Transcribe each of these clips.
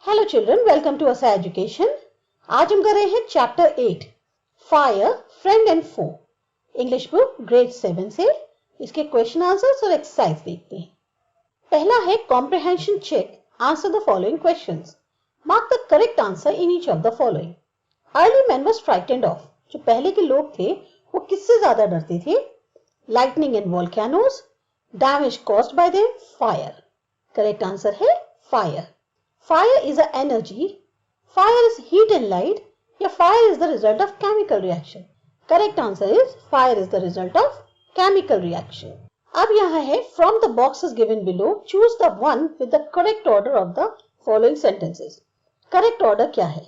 Hello children, welcome to Asa education. आज हम कर रहे हैं chapter 8 fire friend and foe, English book grade 7 से। इसके क्वेश्चन आंसर्स और एक्सरसाइज देखते हैं। पहला है comprehension check, answer the following questions, mark the correct answer in each of the following. Early man was frightened of, जो पहले के लोग थे वो किससे ज्यादा डरते थे? Lightning and volcanoes, damage caused by the fire. Correct answer है fire. Fire is an energy. Fire is heat and light. या fire is the result of chemical reaction. Correct answer is fire is the result of chemical reaction. अब यहाँ है from the boxes given below, choose the one with the correct order of the following sentences. Correct order क्या है?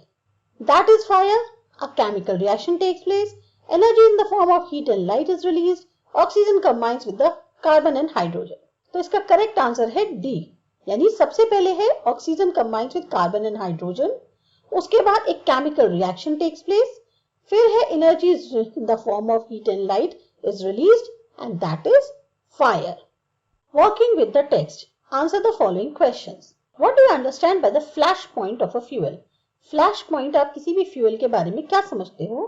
That is fire. A chemical reaction takes place. Energy in the form of heat and light is released. Oxygen combines with the carbon and hydrogen. तो इसका correct answer है D. यानी सबसे पहले है oxygen combined with carbon and hydrogen, उसके बाद एक केमिकल रिएक्शन टेक्स प्लेस, फिर है energy in the form of heat and light is released and that is fire. Working with the text, answer the following questions. What do you understand by the flash point of a fuel? Flash point, आप किसी भी fuel के बारे में क्या समझते हो?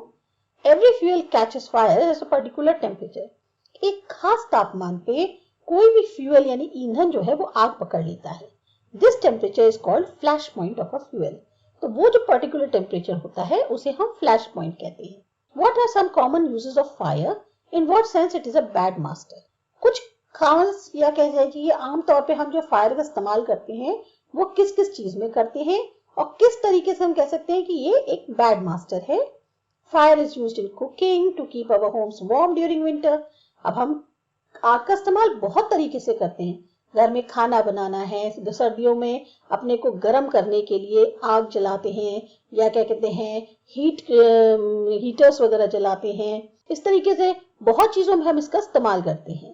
Every fuel catches fire at a particular temperature. एक खास तापमान पे कोई भी फ्यूल यानी ईंधन जो है वो आग पकड़ लेता है। This temperature is called flash point of a fuel. तो वो जो पर्टिकुलर टेम्परेचर होता है उसे हम फ्लैश पॉइंट कहते हैं। What are some common uses of fire? In what sense it is a bad master? कुछ खास या कह जाइए आमतौर पे हम जो फायर का इस्तेमाल करते हैं वो किस किस चीज में करते हैं और किस तरीके से हम कह सकते हैं कि ये एक बैड मास्टर है। Fire is used in cooking to keep our homes warm during winter. अब हम आग का इस्तेमाल बहुत तरीके से करते हैं। घर में खाना बनाना है, सर्दियों में अपने को गर्म करने के लिए आग जलाते हैं, या क्या कहते हैं हीटर्स वगैरह जलाते हैं। इस तरीके से बहुत चीजों में हम इसका इस्तेमाल करते हैं।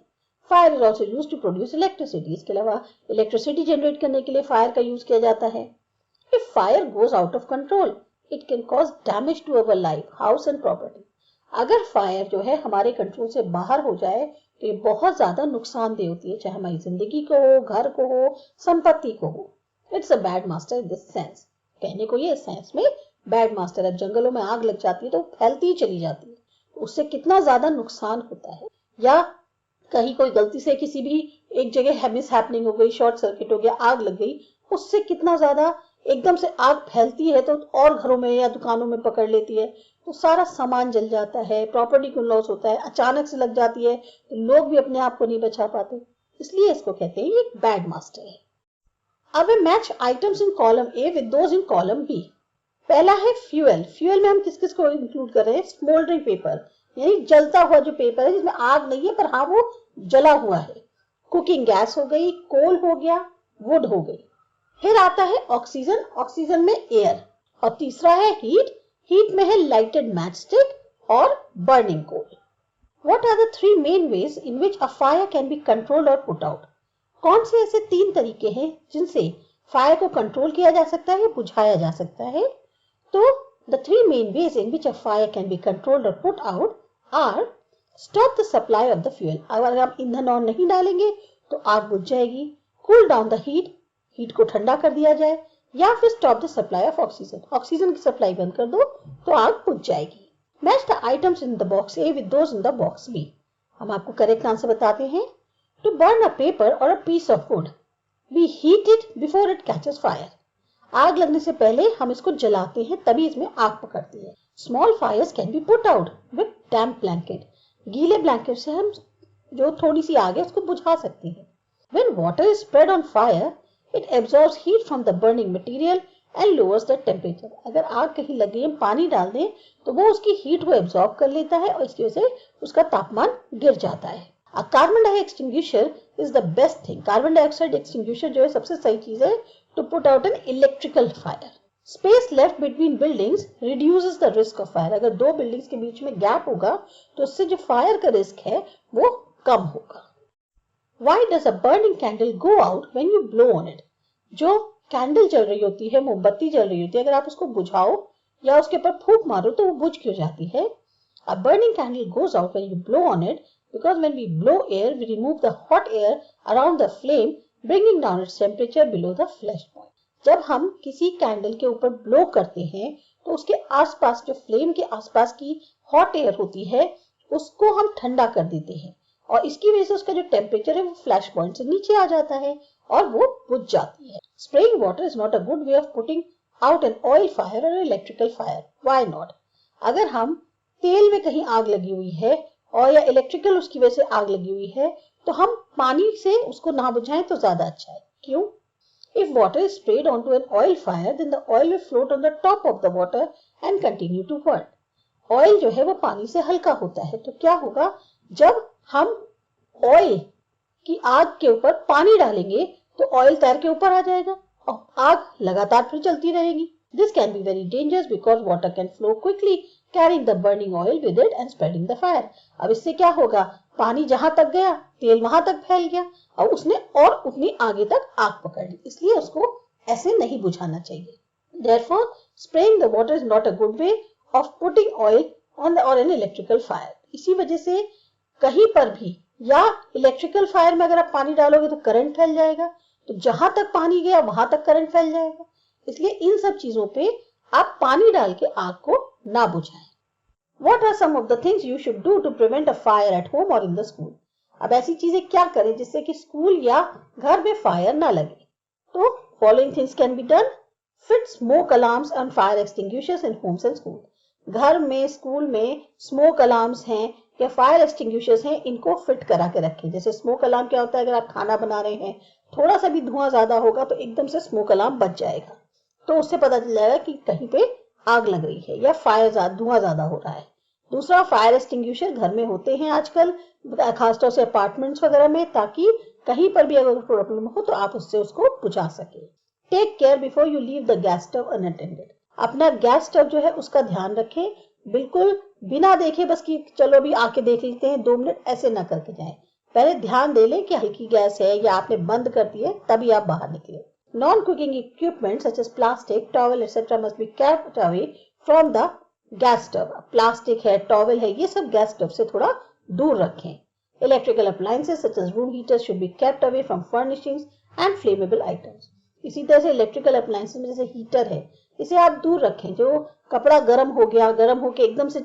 Fire is also used to produce electricity. इसके अलावा इलेक्ट्रिसिटी जनरेट करने के लिए फायर का यूज किया जाता है। If fire goes out of control it can cause damage to our life, house and property. अगर फायर जो है हमारे कंट्रोल से बाहर हो जाए तो ये बहुत ज्यादा नुकसानदेह होती है, चाहे हमारी जिंदगी को हो, घर को हो, संपत्ति को हो। It's a bad master in this sense. कहने को ये सेंस में बैड मास्टर है। जंगलों में आग लग जाती है तो फैलती ही चली जाती है, उससे कितना ज्यादा नुकसान होता है। या कहीं कोई गलती से किसी भी एक जगह मिस हैपनिंग हो गई, शॉर्ट सर्किट हो गया, आग लग गई, उससे कितना ज्यादा एकदम से आग फैलती है तो और घरों में या दुकानों में पकड़ लेती है, तो सारा सामान जल जाता है, प्रॉपर्टी को लॉस होता है। अचानक से लग जाती है तो लोग भी अपने आप को नहीं बचा पाते, इसलिए इसको कहते हैं ये एक बैड मास्टर है। अब match items in column A with those in column B. पहला है फ्यूल। फ्यूल में हम किस किस को इंक्लूड कर रहे हैं? स्मोल्डरिंग पेपर, यानी जलता हुआ जो पेपर है जिसमें आग नहीं है पर हाँ वो जला हुआ है। कुकिंग गैस हो गई, कोल हो गया, वुड हो गई। फिर आता है ऑक्सीजन, ऑक्सीजन में एयर। और तीसरा है हीट, हीट में है लाइटेड मैच स्टिक और burning coal. What are the three main ways in which a fire can be controlled or put out? कौन से ऐसे तीन तरीके हैं जिनसे फायर को कंट्रोल किया जा सकता है, बुझाया जा सकता है? तो the three main ways in which a fire can be controlled or put out are stop the supply of the fuel. अगर हम ईंधन और नहीं डालेंगे तो आग बुझ जाएगी। Cool down the heat, heat को ठंडा कर दिया जाए, या फिर stop the supply of oxygen, oxygen की सप्लाई बंद कर दो तो आग बुझ जाएगी। Match the items in the box A with those in the box B. हम आपको करेक्ट आंसर बताते हैं। टू बर्न अ पेपर और a piece of wood we heat it before it catches fire. आग लगने से पहले हम इसको जलाते हैं तभी इसमें आग पकड़ती है। Small fires can be put out with damp blanket. गीले ब्लैंकेट से हम जो थोड़ी सी आग है उसको बुझा सकते हैं। When water is spread on fire it absorbs heat from the burning material and lowers the temperature. अगर आग कहीं लग गई हम पानी डाल दें तो वो उसकी हीट को एब्जॉर्ब कर लेता है और इसकी वजह से उसका तापमान गिर जाता है। A carbon dioxide extinguisher is the best thing. Carbon dioxide extinguisher जो है सबसे सही चीज है to put out an electrical fire. Space left between buildings reduces the risk of fire. अगर दो बिल्डिंग्स के बीच में गैप होगा तो उससे जो फायर का रिस्क है वो कम होगा। Why does a burning candle go out when you blow on it? जो कैंडल जल रही होती है, मोमबत्ती जल रही होती है, अगर आप उसको बुझाओ या उसके ऊपर फूंक मारो तो वो बुझ क्यों जाती है? A burning candle goes out when you blow on it because when we blow air, we remove the hot air around the flame, bringing down its temperature below the flash point. जब हम किसी candle के ऊपर blow करते हैं तो उसके आसपास जो फ्लेम के आसपास की हॉट एयर होती है उसको हम ठंडा कर देते हैं और इसकी वजह से उसका जो टेम्परेचर है वो फ्लैश पॉइंट से नीचे आ जाता है और वो बुझ जाती है। Spraying water is not a good way of putting out an oil fire और इलेक्ट्रिकल फायर। Why not? अगर हम तेल में कहीं आग लगी हुई है और या इलेक्ट्रिकल उसकी वजह से आग लगी हुई है तो हम पानी से उसको ना बुझाएं तो ज्यादा अच्छा है। क्यों? If water is sprayed onto an oil fire, then the oil will float on the top of the water and continue to burn. Oil जो है वो पानी से हल्का होता है तो क्या होगा, जब हम ऑयल की आग के ऊपर पानी डालेंगे तो ऑयल तैर के ऊपर आ जाएगा और आग लगातार फिर चलती रहेगी। This can be very dangerous because water can flow quickly, carrying the burning oil with it and spreading the fire. अब इससे क्या होगा, पानी जहां तक गया तेल वहां तक फैल गया और उसने और उतनी आगे तक आग पकड़ ली, इसलिए उसको ऐसे नहीं बुझाना चाहिए। Therefore, spraying the water is not a good way of putting oil on the or an electrical fire. इसी वजह से कहीं पर भी या इलेक्ट्रिकल फायर में अगर आप पानी डालोगे तो करंट फैल जाएगा, तो जहां तक पानी गया वहां तक करंट फैल जाएगा, इसलिए इन सब चीजों पे आप पानी डाल के आग को ना बुझाएं। What are some of the things you should do to prevent a fire at home or in the school? अब ऐसी चीजें क्या करें जिससे कि स्कूल या घर में फायर ना लगे? तो following things can be done. Fit smoke alarms and fire extinguishers in homes and school. घर में स्कूल में स्मोक अलार्म्स हैं या फायर एक्सटिंग्विशर्स हैं, इनको फिट करा के रखें। जैसे स्मोक अलार्म क्या होता है, अगर आप खाना बना रहे हैं थोड़ा सा भी धुआं ज्यादा होगा तो एकदम से स्मोक अलार्म बच जाएगा, तो उससे पता चल जाएगा कि कहीं पे आग लग रही है या धुआं ज्यादा हो रहा है। दूसरा, फायर एक्सटिंग्विशर घर में होते हैं आजकल, खासतौर से अपार्टमेंट्स वगैरह में, ताकि कहीं पर भी अगर प्रॉब्लम हो तो आप उससे उसको बुझा सके। Take care before you leave the gas stove unattended. अपना गैस स्टव जो है उसका ध्यान रखें, बिल्कुल बिना देखे बस कि चलो अभी आके देख लेते हैं 2 मिनट, ऐसे ना करके जाएं। पहले ध्यान दे लें कि हल्की गैस है या आपने बंद कर दी है, तभी आप बाहर निकले। Non-cooking equipment such as plastic, towel, etc. must be kept away from the gas stove. Plastic है, टॉवल है, ये सब गैस स्टव से थोड़ा दूर रखें। Electrical appliances such as room heaters should be kept away from furnishings and flammable items. इसी तरह से इलेक्ट्रिकल अप्लायंसेस में जैसे हीटर है, इसे आप दूर रखें। जो कपड़ा गर्म हो गया, गर्म होके एकदम से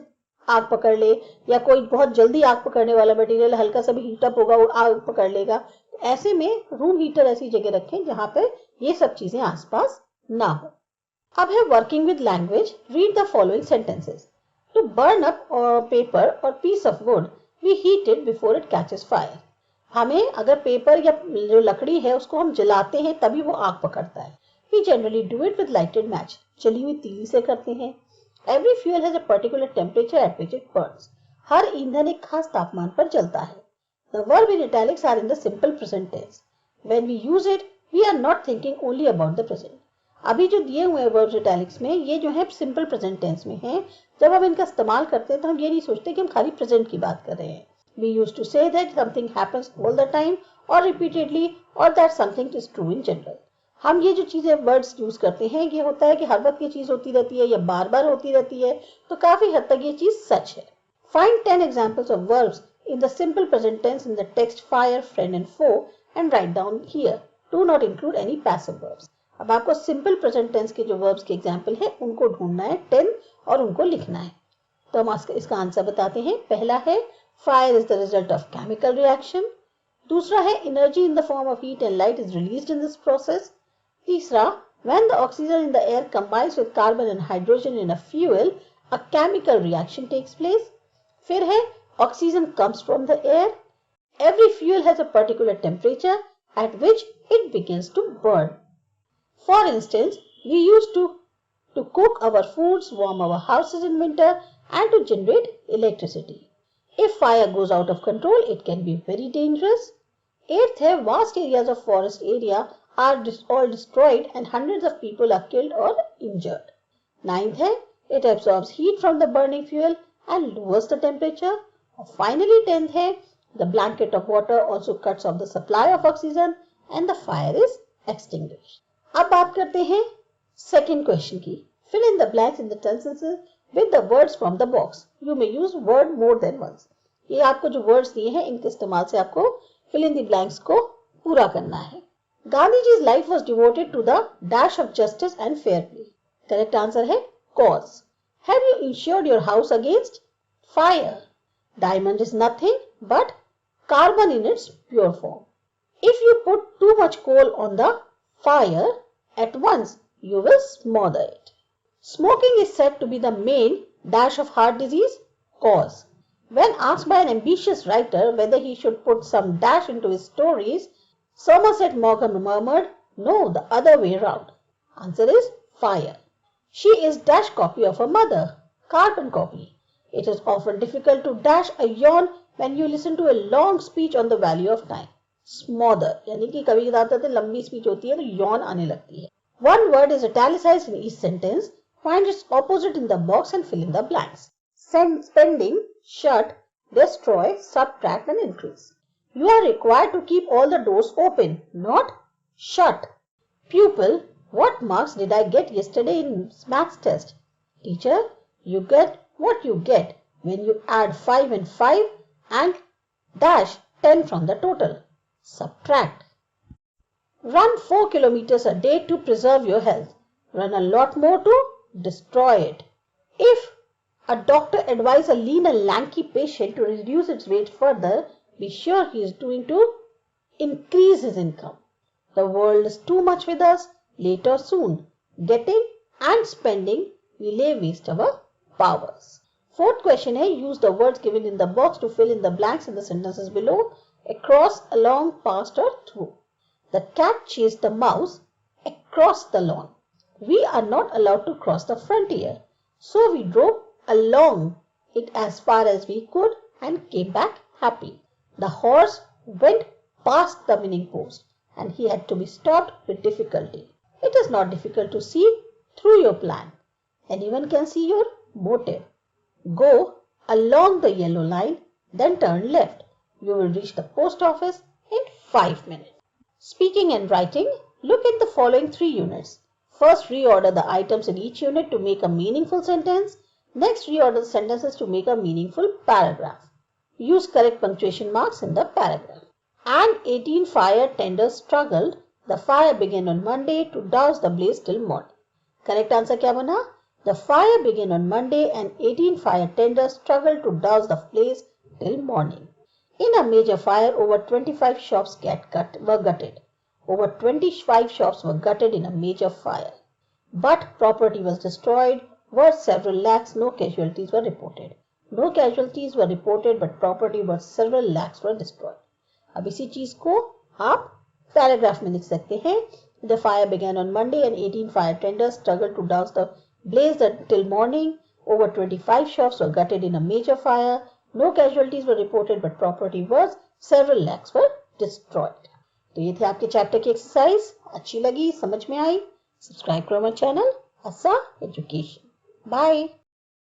आग पकड़ ले, या कोई बहुत जल्दी आग पकड़ने वाला मटेरियल हल्का सा भी हीटअप होगा और आग पकड़ लेगा, तो ऐसे में रूम हीटर ऐसी जगह रखें जहां पे ये सब चीजें आसपास ना हो। अब है working with language. Read the following sentences. To burn up paper or piece of wood we heat it before it catches fire. हमें अगर पेपर या जो लकड़ी है उसको हम जलाते हैं तभी वो आग पकड़ता है। We generally do it with lighted match. जली हुई तीली से करते हैं। Every fuel has a particular temperature at which it burns. हर ईंधन एक खास तापमान पर जलता है। The verb in italics are in the simple present tense. When we use it, we are not thinking only about the present. अभी जो दिए हुए verbs italics में ये जो है simple present tense में हैं। जब हम इनका इस्तेमाल करते हैं तो हम ये नहीं सोचते कि हम खाली present की बात कर रहे हैं। We used to say that something happens all the time or repeatedly or that something is true in general. हम ये जो चीजें वर्ड्स यूज करते हैं ये होता है कि हर वक्त ये चीज होती रहती है या बार बार होती रहती है, तो काफी हद तक ये चीज सच है। Find 10 examples of verbs in the simple present tense in the text fire, friend and foe and write down here. Do not include any passive verbs. अब आपको simple present tense के जो verbs के example है उनको ढूंढना है 10 और उनको लिखना है। तो हम इसका आंसर बताते हैं। पहला है fire is the result of chemical reaction. दूसरा है energy in the form of heat and light is released in this process. तीसरा, when the oxygen in the air combines with carbon and hydrogen in a fuel, a chemical reaction takes place. फिर है oxygen comes from the air. Every fuel has a particular temperature at which it begins to burn. For instance, we used to cook our foods, warm our houses in winter and to generate electricity. If fire goes out of control, it can be very dangerous. Eighth है vast areas of forest area are all destroyed and hundreds of people are killed or injured. Ninth है it absorbs heat from the burning fuel and lowers the temperature. Finally, 10th है the blanket of water also cuts off the supply of oxygen and the fire is extinguished. अब बात करते हैं second question की। Fill in the blanks in the sentences with the words from the box. You may use word more than once. ये आपको जो words दिए हैं इनके इस्तेमाल से आपको fill in the blanks को पूरा करना है। Gandhiji's life was devoted to the dash of justice and fair play. Correct answer है cause. Have you insured your house against fire? Diamond is nothing but carbon in its pure form. If you put too much coal on the fire at once, you will smother it. Smoking is said to be the main dash of heart disease cause. When asked by an ambitious writer whether he should put some dash into his stories, Somerset Maugham murmured, "No, the other way round." Answer is fire. She is dash copy of her mother, carbon copy. It is often difficult to dash a yawn when you listen to a long speech on the value of time. Smother यानी कि कभी कदार लंबी speech होती है तो yawn आने लगती है. One word is italicized in each sentence. Find its opposite in the box and fill in the blanks. Spending, shut, destroy, subtract and increase. You are required to keep all the doors open, not shut. Pupil, what marks did I get yesterday in maths test? Teacher, you get what you get when you add 5 and dash 10 from the total. Subtract. Run 4 kilometers a day to preserve your health. Run a lot more to destroy it. If a doctor advises a lean and lanky patient to reduce its weight further, be sure he is doing to increase his income. The world is too much with us, late or soon. Getting and spending, we lay waste our powers. Fourth question है, use the words given in the box to fill in the blanks in the sentences below. Across, along, past or through. The cat chased the mouse across the lawn. We are not allowed to cross the frontier, so we drove along it as far as we could and came back happy. The horse went past the winning post and he had to be stopped with difficulty. It is not difficult to see through your plan. Anyone can see your motive. Go along the yellow line, then turn left. You will reach the post office in 5 minutes. Speaking and writing, look at the following 3 units. First, reorder the items in each unit to make a meaningful sentence. Next, reorder the sentences to make a meaningful paragraph. Use correct punctuation marks in the paragraph. And 18 fire tenders struggled. The fire began on Monday to douse the blaze till morning. Correct answer क्या बना? The fire began on Monday and 18 fire tenders struggled to douse the blaze till morning. In a major fire, over 25 shops were gutted. Over 25 shops were gutted in a major fire. But property was destroyed, worth several lakhs, no casualties were reported. No casualties were reported, but property worth several lakhs were destroyed. अब इसी चीज को आप paragraph में लिख सकते हैं. The fire began on Monday and 18 fire tenders struggled to douse the blaze till morning. Over 25 shops were gutted in a major fire. No casualties were reported, but property worth several lakhs were destroyed. तो ये थे आपके chapter की exercise. अच्छी लगी, समझ में आई? Subscribe करो हमारे चैनल आसा एजुकेशन. बाय.